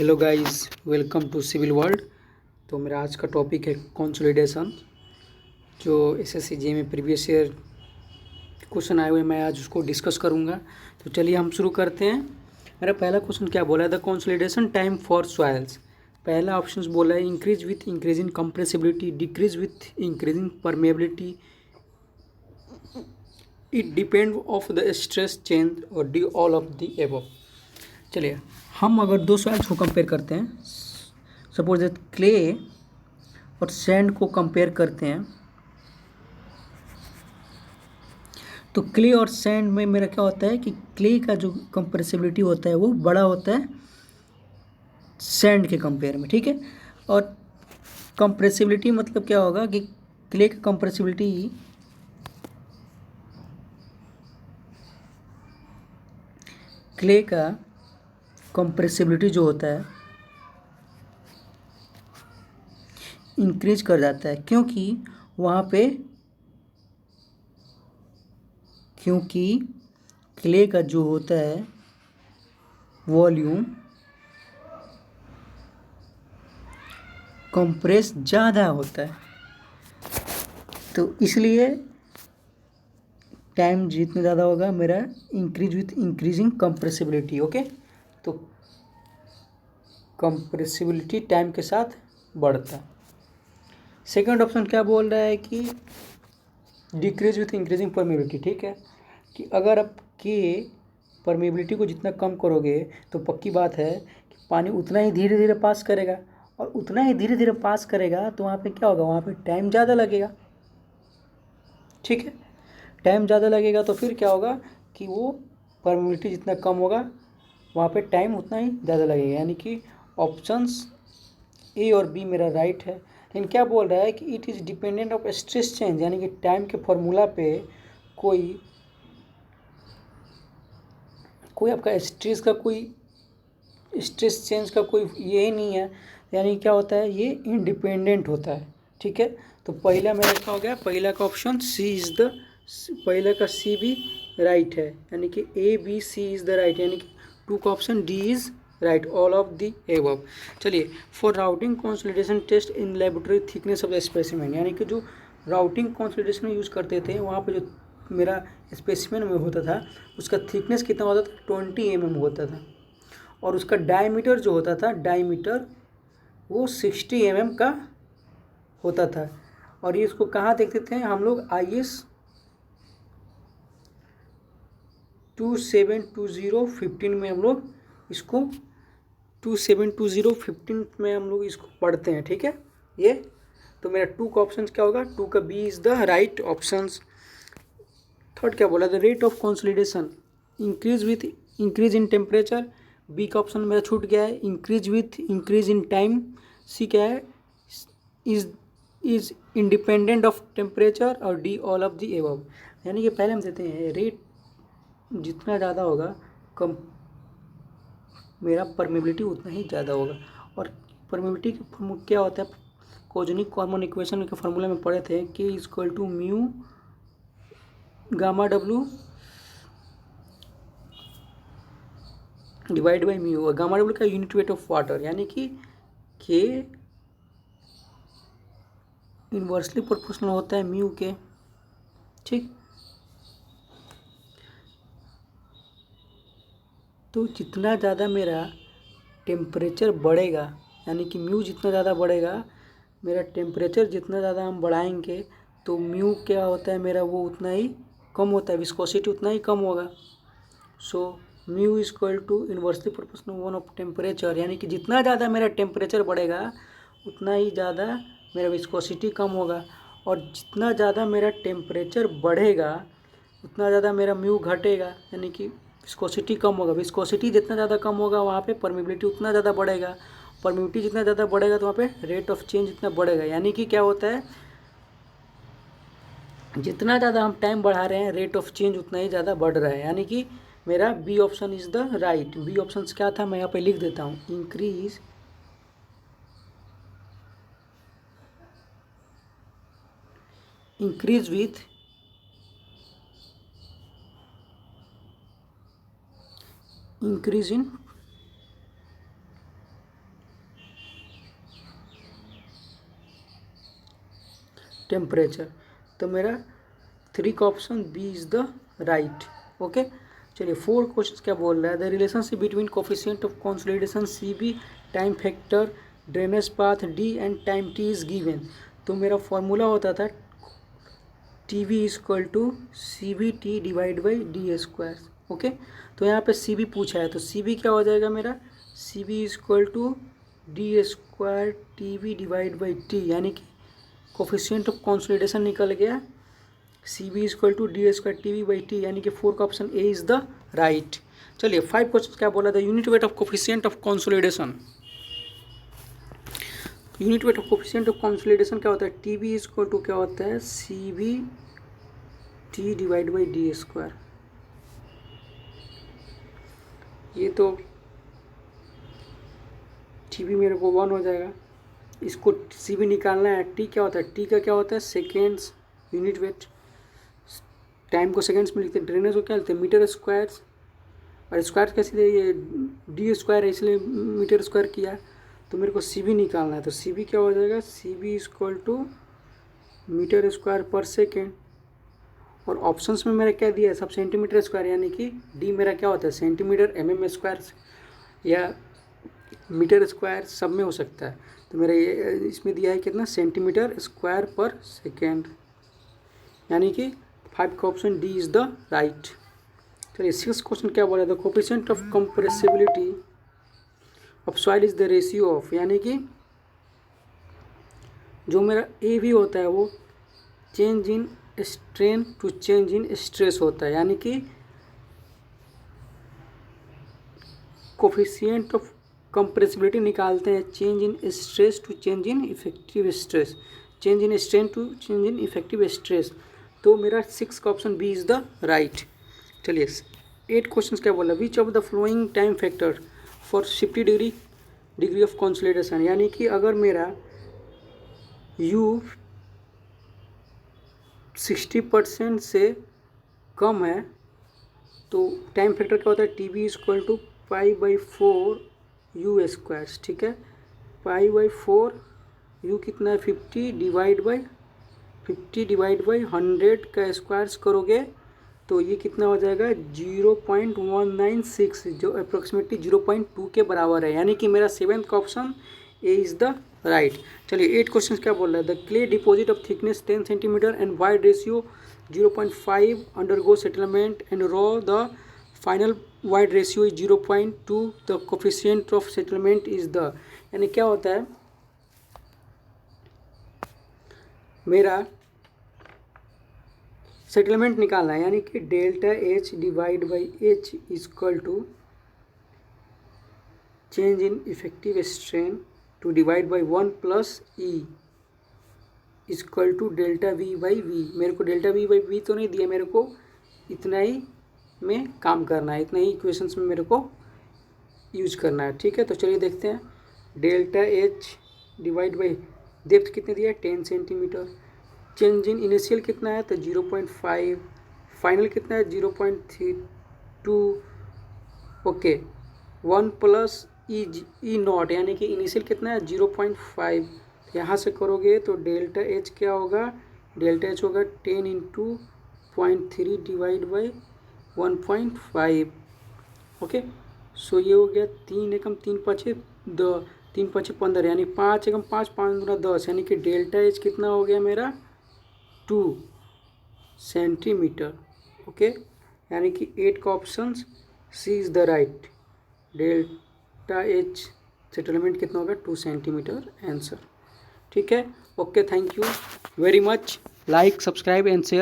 Hello guys, welcome to civil world. तो मेरा आज का टॉपिक है कंसोलिडेशन। जो एसएससी जी में प्रीवियस ईयर क्वेश्चन आए हुए मैं आज उसको डिस्कस करूंगा। तो चलिए हम शुरू करते हैं। मेरा पहला क्वेश्चन क्या बोला है, the consolidation time for soils. पहला ऑप्शन बोला है increase with increasing compressibility, decrease with increasing permeability, it depend of the stress change और D all of the above. चलिए हम अगर दो सॉइल्स को कंपेयर करते हैं, सपोज दैट क्ले और सैंड को कंपेयर करते हैं, तो क्ले और सैंड में मेरा क्या होता है कि क्ले का जो कंप्रेसिबिलिटी होता है वो बड़ा होता है सैंड के कंपेयर में, ठीक है। और कंप्रेसिबिलिटी मतलब क्या होगा कि क्ले का कंप्रेसिबिलिटी जो होता है इंक्रीज कर जाता है, क्योंकि क्ले का जो होता है वॉल्यूम कंप्रेस ज़्यादा होता है, तो इसलिए टाइम जितना ज़्यादा होगा मेरा increase with increasing compressibility. Okay, तो कंप्रेसिबिलिटी टाइम के साथ बढ़ता है। सेकंड ऑप्शन क्या बोल रहा है कि डिक्रीज विथ इंक्रीजिंग परमेबिलिटी, ठीक है, कि अगर आप के परमेबिलिटी को जितना कम करोगे तो पक्की बात है कि पानी उतना ही धीरे धीरे पास करेगा, और उतना ही धीरे धीरे पास करेगा तो वहाँ पे क्या होगा, वहाँ पे टाइम ज़्यादा लगेगा, ठीक है। टाइम ज़्यादा लगेगा तो फिर क्या होगा कि वो परमेबिलिटी जितना कम होगा वहाँ पे टाइम उतना ही ज़्यादा लगेगा, यानी कि ऑप्शंस ए और बी मेरा राइट है। लेकिन क्या बोल रहा है कि it is dependent of stress change, यानी कि टाइम के फॉर्मूला पे कोई आपका स्ट्रेस चेंज का कोई ये ही नहीं है, यानी क्या होता है, ये इंडिपेंडेंट होता है, ठीक है। तो पहला मेरा क्या हो गया, पहला का ऑप्शन पहला का सी भी राइट है, यानी कि A B C is the right, यानी कि टू का option D is right, all of the above. चलिए, for routine consolidation test in laboratory thickness of the specimen, यानी कि जो राउटिंग कंसोलिडेशन में यूज़ करते थे वहाँ पे जो मेरा स्पेसिमेन में होता था उसका थिकनेस कितना होता था, 20 mm होता था, और उसका डायमीटर जो होता था, वो 60 mm का होता था। और ये इसको कहाँ देखते थे हम लोग, IS 272015 में हम लोग इसको 272015 में हम लोग इसको पढ़ते हैं, ठीक है। ये तो मेरा टू का ऑप्शन क्या होगा, टू का B is the right option. Third क्या बोला, the rate of consolidation increase with increase in temperature, B का ऑप्शन मेरा छूट गया है, increase with increase in time, C क्या है, इज इंडिपेंडेंट ऑफ टेम्परेचर, और D all of the above. यानी कि पहले हम देते हैं रेट जितना ज़्यादा होगा कम मेरा परमेबिलिटी उतना ही ज़्यादा होगा। और परमेबिलिटी क्या होता है, कोजनिक कॉमन इक्वेशन के फार्मूला में पढ़े थे कि equal to mu gamma W divide by mu, और गामा डब्लू का यूनिट वेट ऑफ वाटर, यानी कि के इन्वर्सली प्रोपोर्शनल होता है म्यू के, ठीक। तो जितना ज़्यादा मेरा टेम्परेचर बढ़ेगा, यानी कि म्यू जितना ज़्यादा बढ़ेगा, मेरा टेम्परेचर जितना ज़्यादा हम बढ़ाएंगे तो म्यू क्या होता है मेरा, वो उतना ही कम होता है, विस्कोसिटी उतना ही कम होगा। So mu is equal to inversely proportional 1 of temperature, यानी कि जितना ज़्यादा मेरा टेम्परेचर बढ़ेगा उतना ही ज़्यादा मेरा विस्कोसिटी कम होगा, और जितना ज़्यादा मेरा टेम्परेचर बढ़ेगा उतना ज़्यादा मेरा म्यू घटेगा, यानी कि विस्कोसिटी कम होगा। विस्कोसिटी जितना ज़्यादा कम होगा वहाँ पे परमेबिलिटी उतना ज़्यादा बढ़ेगा, परमेबिलिटी जितना ज़्यादा बढ़ेगा तो वहाँ पे रेट ऑफ चेंज इतना बढ़ेगा, यानी कि क्या होता है, जितना ज़्यादा हम टाइम बढ़ा रहे हैं रेट ऑफ चेंज उतना ही ज़्यादा बढ़ रहा है, यानी कि मेरा B option is the right. B option क्या था, मैं यहाँ पे लिख देता हूँ, increase with increase in temperature. तो मेरा 3 का option B is the right. Okay, चलिए 4 क्वेश्चन क्या बोल रहा है, the relationship between coefficient of consolidation CB, time factor, drainage path D and time T is given. तो मेरा फॉर्मूला होता था TV equal to CBT divide by D²। Okay, तो यहाँ पे CB पूछा है, तो CB क्या हो जाएगा मेरा, CB equal to D² TV divide by T, यानी कि कोफिशिएंट ऑफ कंसोलिडेशन निकल गया CB equal to D² TV by T, यानी कि 4 का option A is the right. चलिए 5 क्वेश्चन क्या बोला था, unit weight of coefficient of consolidation. Unit weight of coefficient of consolidation क्या होता है, TB इक्वल टू क्या होता है CBT डिवाइड बाई D²। ये तो TB मेरे को 1 हो जाएगा, इसको CB निकालना है। T क्या होता है, T का क्या होता है सेकेंड्स, यूनिट वेट, टाइम को सेकेंड्स में लिखते हैं, ड्रेनेज को क्या लिखते हैं मीटर स्क्वायर्स, और स्क्वायर कैसे ये D² है इसलिए मीटर स्क्वायर किया। तो मेरे को CB निकालना है, तो CB क्या हो जाएगा, CB equal to metre square पर सेकेंड, और ऑप्शंस में मेरा क्या दिया है सब सेंटीमीटर स्क्वायर, यानी कि D मेरा क्या होता है सेंटीमीटर, mm स्क्वायर या मीटर स्क्वायर सब में हो सकता है। तो मेरा ये इसमें दिया है कितना सेंटीमीटर स्क्वायर पर सेकेंड, यानी कि 5 का option D is the right. चलिए 6 क्वेश्चन क्या बोला, the coefficient of compressibility of soil is the ratio of, यानी कि जो मेरा AB होता है वो change in strain to change in stress होता है, यानी कि कोफिशिएंट ऑफ कंप्रेसिबिलिटी निकालते हैं change in stress to change in effective stress, change in strain to change in effective stress. तो मेरा 6 का option B is the right. चलिए 8 क्वेश्चन क्या बोला, which of the flowing time factor for 50 degree of consolidation, यानी कि अगर मेरा U 60% से कम है तो टाइम फैक्टर क्या होता है TB इक्वल टू π/4 U²। ठीक है, π/4 U कितना है 50 डिवाइड बाई 100 का स्क्वायर्स करोगे तो ये कितना हो जाएगा 0.196, जो अप्रोक्सीमेटली 0.2 के बराबर है, यानी कि मेरा 7th का option A is the right. चलिए 8 क्वेश्चन क्या बोल रहा है, the clay deposit of thickness 10 centimetre and void ratio 0.5 undergo settlement and raw the final void ratio is 0.2, the coefficient of settlement is the, यानी क्या होता है मेरा सेटलमेंट निकालना है, यानी कि delta H divide by H equal to change in effective strain to divide by 1 plus E equal to delta V by V। मेरे को डेल्टा V बाई V तो नहीं दिया, मेरे को इतना ही में काम करना है, इतना ही इक्वेशंस में मेरे को यूज करना है। ठीक है, तो चलिए देखते हैं, delta H divide by depth कितने दिया है 10 सेंटीमीटर, चेंज इन इनिशियल कितना है तो 0.5, फाइनल कितना है 0.32, ओके 1 प्लस ई नॉट, यानी कि इनिशियल कितना है 0.5, यहाँ से करोगे तो डेल्टा H क्या होगा, डेल्टा H होगा 10 इंटू 0.3 डिवाइड बाई 1.5। ओके, सो ये हो गया 3 एकम 3 5 3 5 15, यानी 5 एकम 5 5 गुना 10, यानी कि डेल्टा H कितना हो गया मेरा 2 सेंटीमीटर। ओके, यानी कि 8 का option C is the right, delta H settlement कितना होगा 2 सेंटीमीटर आंसर। ठीक है, okay, thank you very much, like subscribe and share.